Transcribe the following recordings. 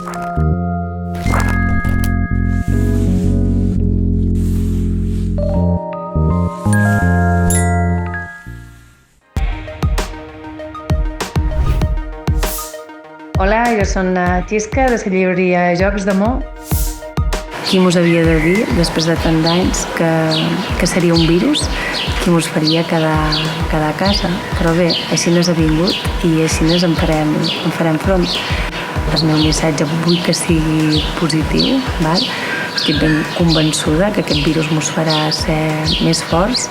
Hola, jo soc Xisca, de la llibreria Jocs d'Amor. Qui mos havia de dir, després de tant d'anys, que seria un virus, qui mos faria quedar a casa. Però bé, així n'és ha vingut i així n'és en farem front. El meu missatge vull que sigui positiu, val? Estic ben convençuda que aquest virus mos farà ser més forts,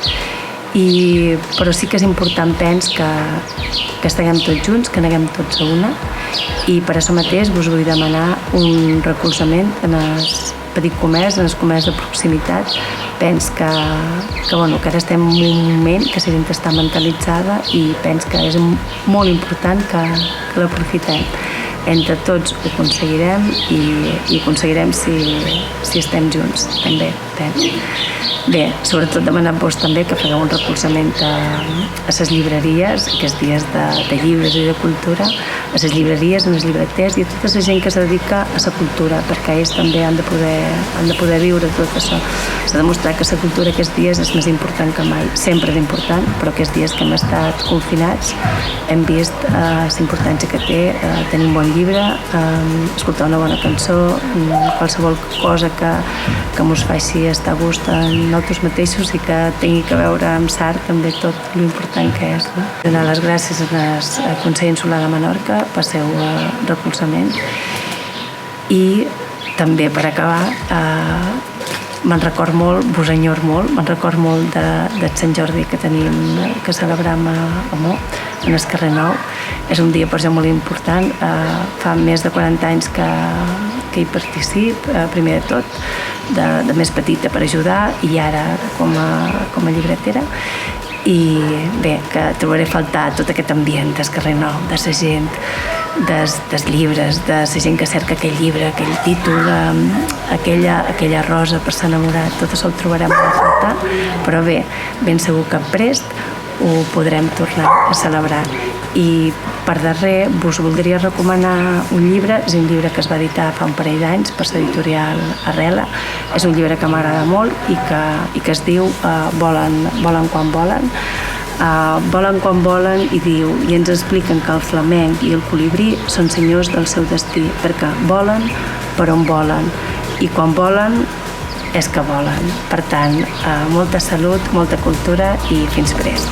però sí que és important, penso, que estiguem tots junts, que aneguem tots a una, i per això mateix vos vull demanar un recolzament en el petit comerç, en el comerç de proximitat. Penso que ara estem en un moment que la gent està mentalitzada i penso que és molt important que l'aprofitem. Entre tots ho aconseguirem i ho aconseguirem si estem junts, també, penso. Bé, sobretot demanar-vos també que feu un recolzament a les llibreries, aquests dies de llibres i de cultura, a les llibreries, a les llibreters i a tota la gent que es dedica a la cultura, perquè ells també han de poder viure tot això. S'ha demostrat que la cultura aquests dies és més important que mai, sempre és important, però aquests dies que hem estat confinats hem vist la importància que té tenir un bon llibre, escoltar una bona cançó, qualsevol cosa que mos faci estar a gust en nosaltres mateixos i que tingui que veure amb l'art també tot l'important que és. No? Donar les gràcies al Consell Insular de Menorca pel seu recolzament i també per acabar me'n record molt, vos enyor molt, me'n record molt de Sant Jordi que celebram a Amor, en el carrer Nou. És un dia per jo molt important, fa més de 40 anys que hi particip, primer de tot, de més petita per ajudar i ara com a llibretera. I bé, que trobaré a faltar tot aquest ambient del carrer Nou, de la gent, dels llibres, de la gent que cerca aquell llibre, aquell títol, aquella rosa per s'enamorar, tot això ho trobarem a faltar, però bé, ben segur que prest ho podrem tornar a celebrar. I per darrer vos voldria recomanar un llibre, és un llibre que es va editar fa un parell d'anys per l'editorial Arrela, és un llibre que m'agrada molt i que es diu Volen quan volen. Volen quan volen i ens expliquen que el flamenc i el colibrí són senyors del seu destí, perquè volen per on volen i quan volen és que volen. Per tant, molta salut, molta cultura i fins prest.